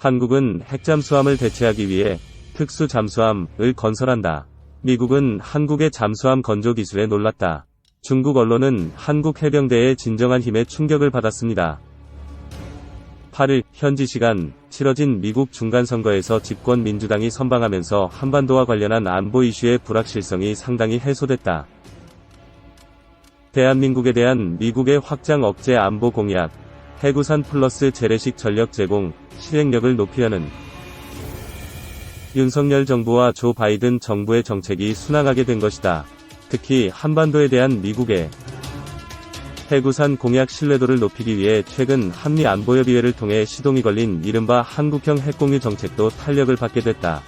한국은 핵잠수함을 대체하기 위해 특수 잠수함을 건설한다. 미국은 한국의 잠수함 건조 기술에 놀랐다. 중국 언론은 한국 해병대의 진정한 힘에 충격을 받았습니다. 8일 현지 시간 치러진 미국 중간선거에서 집권 민주당이 선방하면서 한반도와 관련한 안보 이슈의 불확실성이 상당히 해소됐다. 대한민국에 대한 미국의 확장 억제 안보 공약, 해구산 플러스 재래식 전력 제공, 실행력을 높이려는 윤석열 정부와 조 바이든 정부의 정책이 순항하게 된 것이다. 특히 한반도에 대한 미국의 해구산 공약 신뢰도를 높이기 위해 최근 한미 안보협의회를 통해 시동이 걸린 이른바 한국형 핵공유 정책도 탄력을 받게 됐다.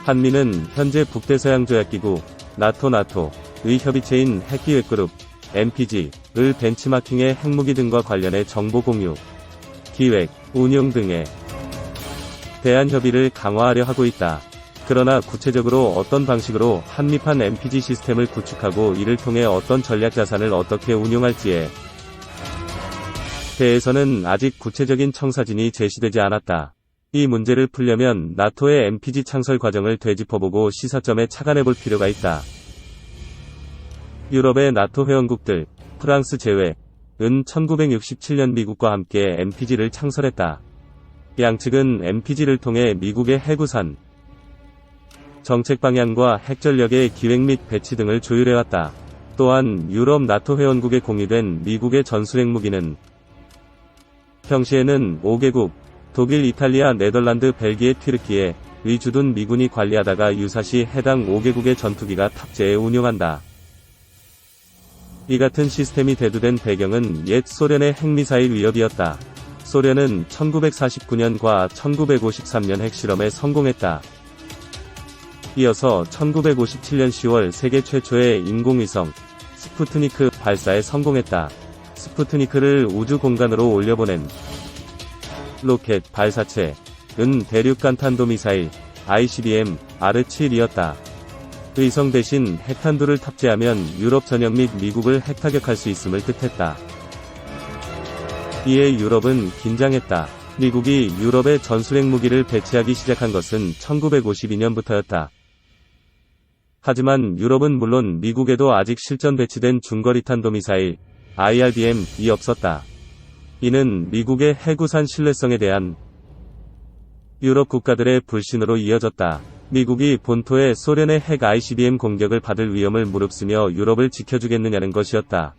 한미는 현재 북대서양조약기구 나토의 협의체인 핵기획그룹 NPG을 벤치마킹해 핵무기 등과 관련해 정보 공유, 기획, 운용 등에 대한 협의를 강화하려 하고 있다. 그러나 구체적으로 어떤 방식으로 한미판 NPG 시스템을 구축하고 이를 통해 어떤 전략 자산을 어떻게 운용할지에 대해서는 아직 구체적인 청사진이 제시되지 않았다. 이 문제를 풀려면 나토의 NPG 창설 과정을 되짚어보고 시사점에 착안해볼 필요가 있다. 유럽의 나토 회원국들, 프랑스 제외, 은 1967년 미국과 함께 NPG를 창설했다. 양측은 NPG를 통해 미국의 해구산 정책 방향과 핵전력의 기획 및 배치 등을 조율해왔다. 또한 유럽 나토 회원국에 공유된 미국의 전술핵 무기는 평시에는 5개국, 독일, 이탈리아, 네덜란드, 벨기에, 튀르키예, 의 주둔 미군이 관리하다가 유사시 해당 5개국의 전투기가 탑재해 운용한다. 이 같은 시스템이 대두된 배경은 옛 소련의 핵미사일 위협이었다. 소련은 1949년과 1953년 핵실험에 성공했다. 이어서 1957년 10월 세계 최초의 인공위성 스푸트니크 발사에 성공했다. 스푸트니크를 우주 공간으로 올려보낸 로켓 발사체은 대륙간 탄도미사일 ICBM-R7이었다. 의성 대신 핵탄두를 탑재하면 유럽 전역 및 미국을 핵타격할 수 있음을 뜻했다. 이에 유럽은 긴장했다. 미국이 유럽에 전술핵 무기를 배치하기 시작한 것은 1952년부터였다. 하지만 유럽은 물론 미국에도 아직 실전 배치된 중거리 탄도미사일 IRBM이 없었다. 이는 미국의 해구산 신뢰성에 대한 유럽 국가들의 불신으로 이어졌다. 미국이 본토에 소련의 핵 ICBM 공격을 받을 위험을 무릅쓰며 유럽을 지켜주겠느냐는 것이었다.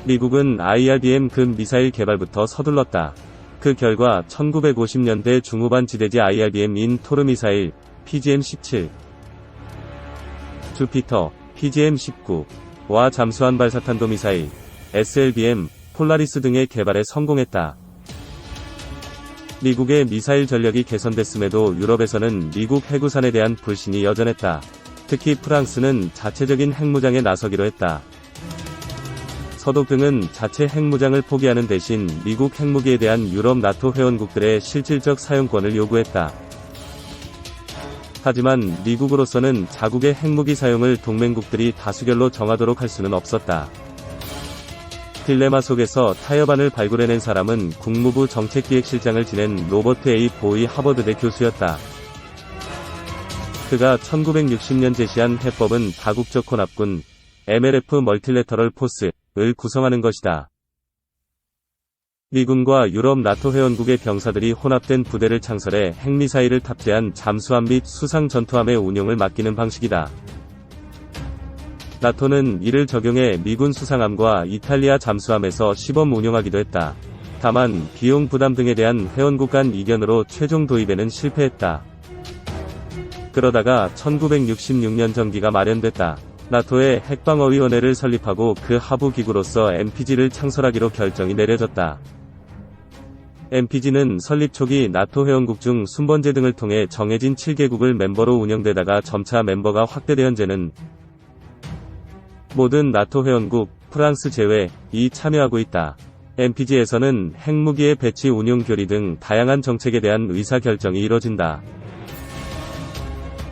미국은 IRBM 그 미사일 개발부터 서둘렀다. 그 결과 1950년대 중후반 지대지 IRBM인 토르 미사일 PGM-17, 주피터 PGM-19와 잠수함 발사탄도 미사일 SLBM, 폴라리스 등의 개발에 성공했다. 미국의 미사일 전력이 개선됐음에도 유럽에서는 미국 해구산에 대한 불신이 여전했다. 특히 프랑스는 자체적인 핵무장에 나서기로 했다. 서독 등은 자체 핵무장을 포기하는 대신 미국 핵무기에 대한 유럽 나토 회원국들의 실질적 사용권을 요구했다. 하지만 미국으로서는 자국의 핵무기 사용을 동맹국들이 다수결로 정하도록 할 수는 없었다. 딜레마 속에서 타협안을 발굴해낸 사람은 국무부 정책기획실장을 지낸 로버트 A. 보이 하버드대 교수였다. 그가 1960년 제시한 해법은 다국적 혼합군 MLF 멀티래터럴 포스를 구성하는 것이다. 미군과 유럽 나토 회원국의 병사들이 혼합된 부대를 창설해 핵미사일을 탑재한 잠수함 및 수상 전투함의 운용을 맡기는 방식이다. 나토는 이를 적용해 미군 수상함과 이탈리아 잠수함에서 시범 운용하기도 했다. 다만 비용 부담 등에 대한 회원국 간 이견으로 최종 도입에는 실패했다. 그러다가 1966년 정기가 마련됐다. 나토의 핵방어위원회를 설립하고 그 하부기구로서 NPG를 창설하기로 결정이 내려졌다. NPG는 설립 초기 나토 회원국 중 순번제 등을 통해 정해진 7개국을 멤버로 운영되다가 점차 멤버가 확대돼 현재는 모든 나토 회원국, 프랑스 제외이 참여하고 있다. NPG에서는 핵무기의 배치 운용 교리 등 다양한 정책에 대한 의사결정이 이뤄진다.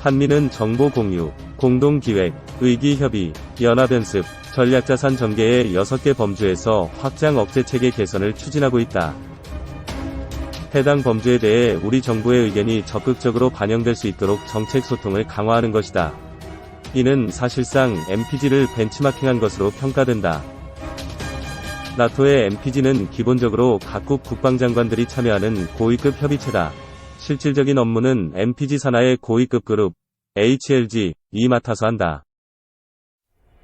한미는 정보 공유, 공동기획, 의기협의, 연합연습, 전략자산 전개의 6개 범주에서 확장 억제체계 개선을 추진하고 있다. 해당 범죄에 대해 우리 정부의 의견이 적극적으로 반영될 수 있도록 정책 소통을 강화하는 것이다. 이는 사실상 MPG를 벤치마킹한 것으로 평가된다. 나토의 MPG는 기본적으로 각국 국방장관들이 참여하는 고위급 협의체다. 실질적인 업무는 MPG 산하의 고위급 그룹, HLG이 맡아서 한다.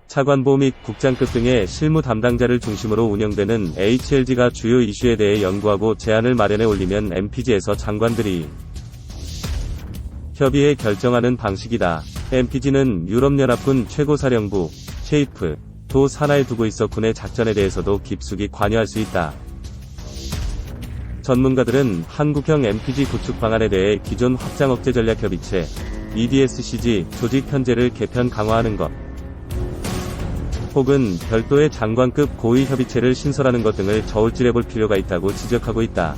차관보 및 국장급 등의 실무 담당자를 중심으로 운영되는 HLG가 주요 이슈에 대해 연구하고 제안을 마련해 올리면 MPG에서 장관들이 협의해 결정하는 방식이다. MPG는 유럽연합군 최고사령부, 셰이프, 도 산하에 두고 있어 군의 작전에 대해서도 깊숙이 관여할 수 있다. 전문가들은 한국형 MPG 구축 방안에 대해 기존 확장 억제 전략 협의체, EDSCG 조직 편제를 개편 강화하는 것, 혹은 별도의 장관급 고위 협의체를 신설하는 것 등을 저울질해볼 필요가 있다고 지적하고 있다.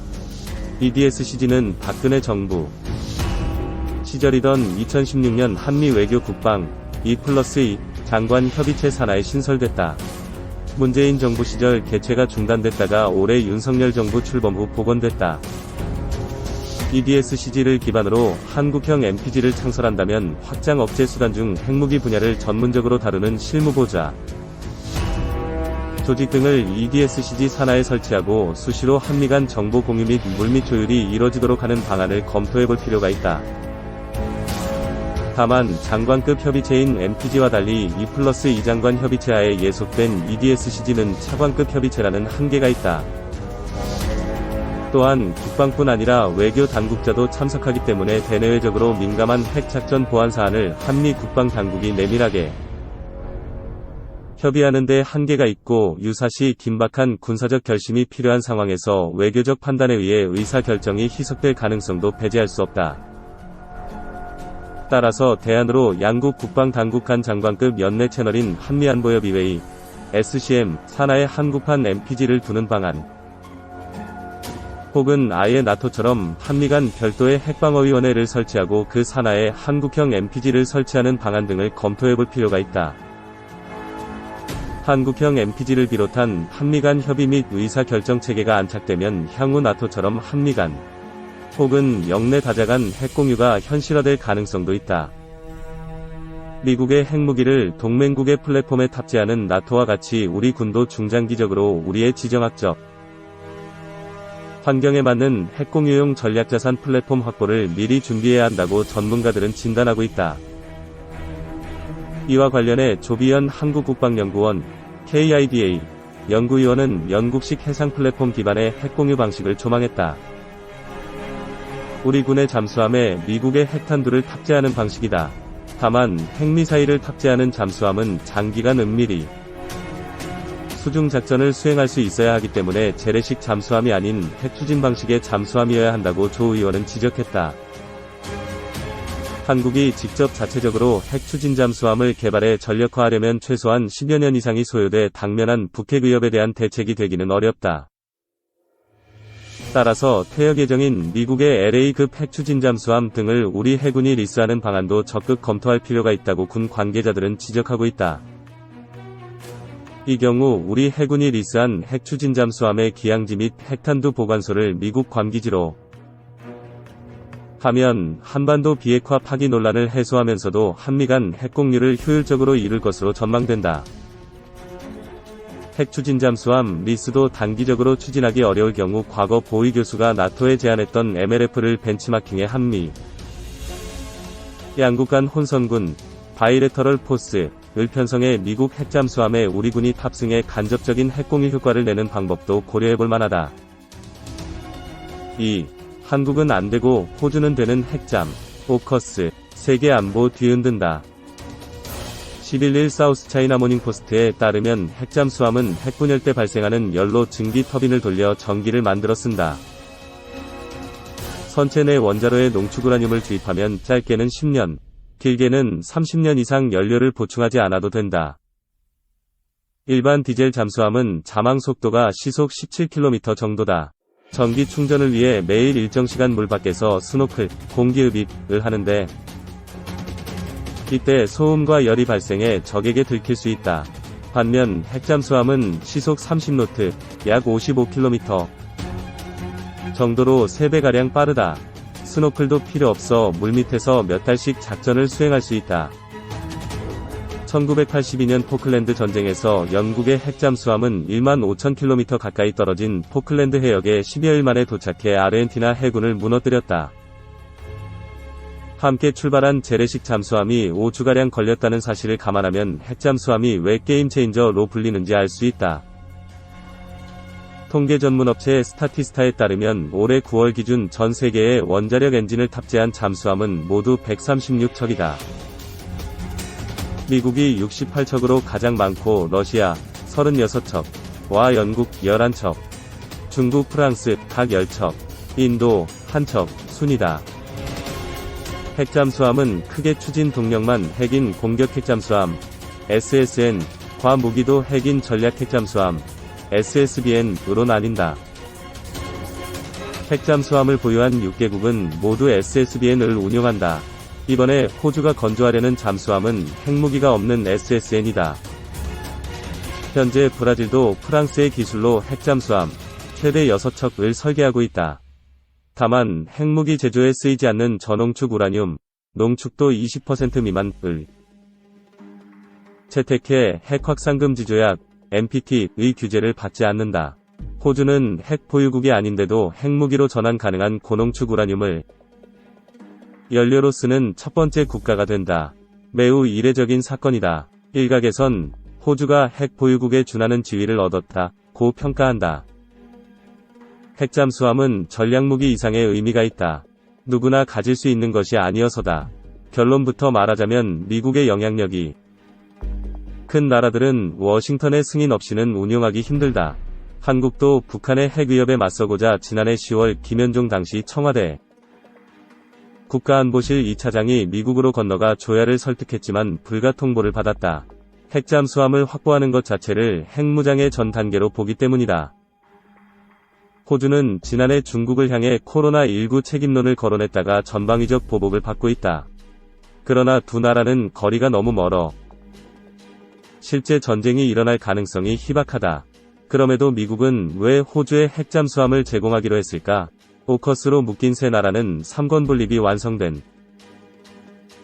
EDSCG는 박근혜 정부 시절이던 2016년 한미 외교 국방 2+2 장관 협의체 산하에 신설됐다. 문재인 정부 시절 개최가 중단됐다가 올해 윤석열 정부 출범 후 복원됐다. EDSCG를 기반으로 한국형 MPG를 창설한다면 확장 억제 수단 중 핵무기 분야를 전문적으로 다루는 실무보좌 조직 등을 EDSCG 산하에 설치하고 수시로 한미 간 정보 공유 및 물밑 조율이 이뤄지도록 하는 방안을 검토해볼 필요가 있다. 다만 장관급 협의체인 MPG와 달리 2+2 장관 협의체 하에 예속된 EDSCG는 차관급 협의체라는 한계가 있다. 또한 국방뿐 아니라 외교 당국자도 참석하기 때문에 대내외적으로 민감한 핵작전 보안 사안을 한미 국방 당국이 내밀하게 협의하는 데 한계가 있고 유사시 긴박한 군사적 결심이 필요한 상황에서 외교적 판단에 의해 의사결정이 희석될 가능성도 배제할 수 없다. 따라서 대안으로 양국 국방당국 간 장관급 연내 채널인 한미안보협의회의 SCM 산하에 한국판 MPG를 두는 방안, 혹은 아예 나토처럼 한미 간 별도의 핵방어위원회를 설치하고 그 산하에 한국형 MPG를 설치하는 방안 등을 검토해볼 필요가 있다. 한국형 MPG를 비롯한 한미 간 협의 및 의사결정체계가 안착되면 향후 나토처럼 한미 간 혹은 영내 다자간 핵공유가 현실화될 가능성도 있다. 미국의 핵무기를 동맹국의 플랫폼에 탑재하는 나토와 같이 우리 군도 중장기적으로 우리의 지정학적 환경에 맞는 핵공유용 전략자산 플랫폼 확보를 미리 준비해야 한다고 전문가들은 진단하고 있다. 이와 관련해 조비현 한국국방연구원 KIDA 연구위원은 영국식 해상 플랫폼 기반의 핵공유 방식을 조망했다. 우리 군의 잠수함에 미국의 핵탄두를 탑재하는 방식이다. 다만 핵미사일을 탑재하는 잠수함은 장기간 은밀히 수중 작전을 수행할 수 있어야 하기 때문에 재래식 잠수함이 아닌 핵추진 방식의 잠수함이어야 한다고 조 의원은 지적했다. 한국이 직접 자체적으로 핵추진 잠수함을 개발해 전력화하려면 최소한 10여 년 이상이 소요돼 당면한 북핵 위협에 대한 대책이 되기는 어렵다. 따라서 퇴역 예정인 미국의 LA급 핵추진 잠수함 등을 우리 해군이 리스하는 방안도 적극 검토할 필요가 있다고 군 관계자들은 지적하고 있다. 이 경우 우리 해군이 리스한 핵추진 잠수함의 기항지 및 핵탄두 보관소를 미국 관기지로 하면 한반도 비핵화 파기 논란을 해소하면서도 한미 간 핵공유를 효율적으로 이룰 것으로 전망된다. 핵추진 잠수함 리스도 단기적으로 추진하기 어려울 경우 과거 보이 교수가 나토에 제안했던 MLF를 벤치마킹해 한미 양국 간 혼선군 바이레터럴 포스를 편성해 미국 핵잠수함에 우리 군이 탑승해 간접적인 핵공유 효과를 내는 방법도 고려해볼 만하다. 2. 한국은 안되고 호주는 되는 핵잠 오커스 세계 안보 뒤흔든다. 11일 사우스 차이나 모닝포스트에 따르면 핵잠수함은 핵분열 때 발생하는 열로 증기 터빈을 돌려 전기를 만들어 쓴다. 선체 내 원자로에 농축우라늄을 주입하면 짧게는 10년, 길게는 30년 이상 연료를 보충하지 않아도 된다. 일반 디젤 잠수함은 자망 속도가 시속 17km 정도다. 전기 충전을 위해 매일 일정 시간 물 밖에서 스노클, 공기흡입을 하는데 이때 소음과 열이 발생해 적에게 들킬 수 있다. 반면 핵잠수함은 시속 30노트, 약 55km, 정도로 3배가량 빠르다. 스노클도 필요 없어 물밑에서 몇 달씩 작전을 수행할 수 있다. 1982년 포클랜드 전쟁에서 영국의 핵잠수함은 15,000km 가까이 떨어진 포클랜드 해역에 10여일 만에 도착해 아르헨티나 해군을 무너뜨렸다. 함께 출발한 재래식 잠수함이 5주가량 걸렸다는 사실을 감안하면 핵잠수함이 왜 게임체인저로 불리는지 알 수 있다. 통계 전문업체 스타티스타에 따르면 올해 9월 기준 전 세계의 원자력 엔진을 탑재한 잠수함은 모두 136척이다. 미국이 68척으로 가장 많고 러시아 36척와 영국 11척, 중국, 프랑스 각 10척, 인도 1척 순이다. 핵잠수함은 크게 추진 동력만 핵인 공격 핵잠수함 SSN과 무기도 핵인 전략 핵잠수함 SSBN으로 나뉜다. 핵잠수함을 보유한 6개국은 모두 SSBN을 운용한다. 이번에 호주가 건조하려는 잠수함은 핵무기가 없는 SSN이다. 현재 브라질도 프랑스의 기술로 핵잠수함 최대 6척을 설계하고 있다. 다만 핵무기 제조에 쓰이지 않는 저농축 우라늄, 농축도 20% 미만을 채택해 핵확산금지 조약 NPT의 규제를 받지 않는다. 호주는 핵 보유국이 아닌데도 핵무기로 전환 가능한 고농축 우라늄을 연료로 쓰는 첫 번째 국가가 된다. 매우 이례적인 사건이다. 일각에선 호주가 핵 보유국에 준하는 지위를 얻었다고 평가한다. 핵잠수함은 전략무기 이상의 의미가 있다. 누구나 가질 수 있는 것이 아니어서다. 결론부터 말하자면 미국의 영향력이 큰 나라들은 워싱턴의 승인 없이는 운용하기 힘들다. 한국도 북한의 핵 위협에 맞서고자 지난해 10월 김현종 당시 청와대 국가안보실 2차장이 미국으로 건너가 조야를 설득했지만 불가 통보를 받았다. 핵잠수함을 확보하는 것 자체를 핵무장의 전 단계로 보기 때문이다. 호주는 지난해 중국을 향해 코로나19 책임론을 거론했다가 전방위적 보복을 받고 있다. 그러나 두 나라는 거리가 너무 멀어 실제 전쟁이 일어날 가능성이 희박하다. 그럼에도 미국은 왜 호주에 핵잠수함을 제공하기로 했을까? 오커스로 묶인 세 나라는 3권 분립이 완성된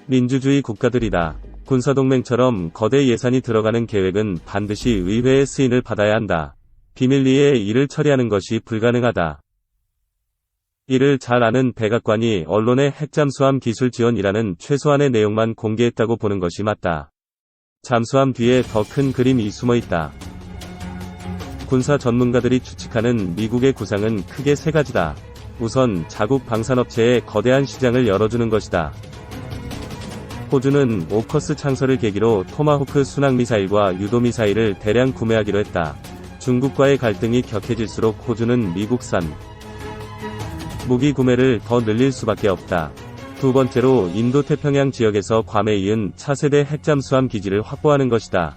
민주주의 국가들이다. 군사동맹처럼 거대 예산이 들어가는 계획은 반드시 의회의 승인을 받아야 한다. 비밀리에 이를 처리하는 것이 불가능하다. 이를 잘 아는 백악관이 언론에 핵잠수함 기술 지원이라는 최소한의 내용만 공개했다고 보는 것이 맞다. 잠수함 뒤에 더 큰 그림이 숨어 있다. 군사 전문가들이 추측하는 미국의 구상은 크게 세 가지다. 우선 자국 방산업체에 거대한 시장을 열어주는 것이다. 호주는 오커스 창설을 계기로 토마호크 순항미사일과 유도미사일을 대량 구매하기로 했다. 중국과의 갈등이 격해질수록 호주는 미국산 무기 구매를 더 늘릴 수밖에 없다. 두 번째로 인도태평양 지역에서 괌에 이은 차세대 핵잠수함 기지를 확보하는 것이다.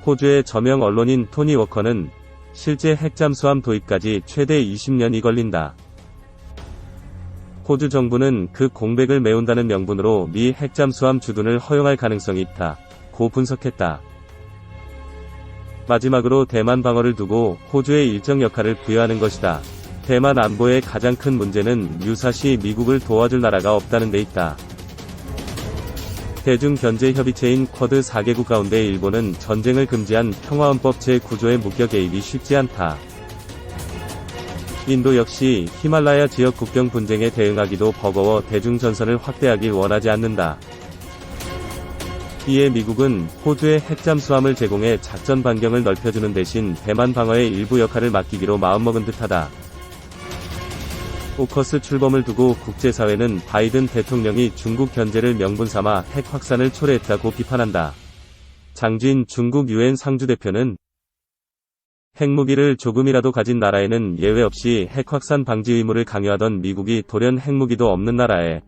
호주의 저명 언론인 토니 워커는 실제 핵잠수함 도입까지 최대 20년이 걸린다. 호주 정부는 그 공백을 메운다는 명분으로 미 핵잠수함 주둔을 허용할 가능성이 있다고 분석했다. 마지막으로 대만 방어를 두고 호주에 일정 역할을 부여하는 것이다. 대만 안보의 가장 큰 문제는 유사시 미국을 도와줄 나라가 없다는 데 있다. 대중견제협의체인 쿼드 4개국 가운데 일본은 전쟁을 금지한 평화헌법 제9조의 무격 개입이 쉽지 않다. 인도 역시 히말라야 지역 국경 분쟁에 대응하기도 버거워 대중전선을 확대하길 원하지 않는다. 이에 미국은 호주에 핵잠수함을 제공해 작전 반경을 넓혀주는 대신 대만 방어의 일부 역할을 맡기기로 마음먹은 듯하다. 오커스 출범을 두고 국제사회는 바이든 대통령이 중국 견제를 명분삼아 핵 확산을 초래했다고 비판한다. 장진 중국 유엔 상주대표는 핵무기를 조금이라도 가진 나라에는 예외 없이 핵 확산 방지 의무를 강요하던 미국이 돌연 핵무기도 없는 나라에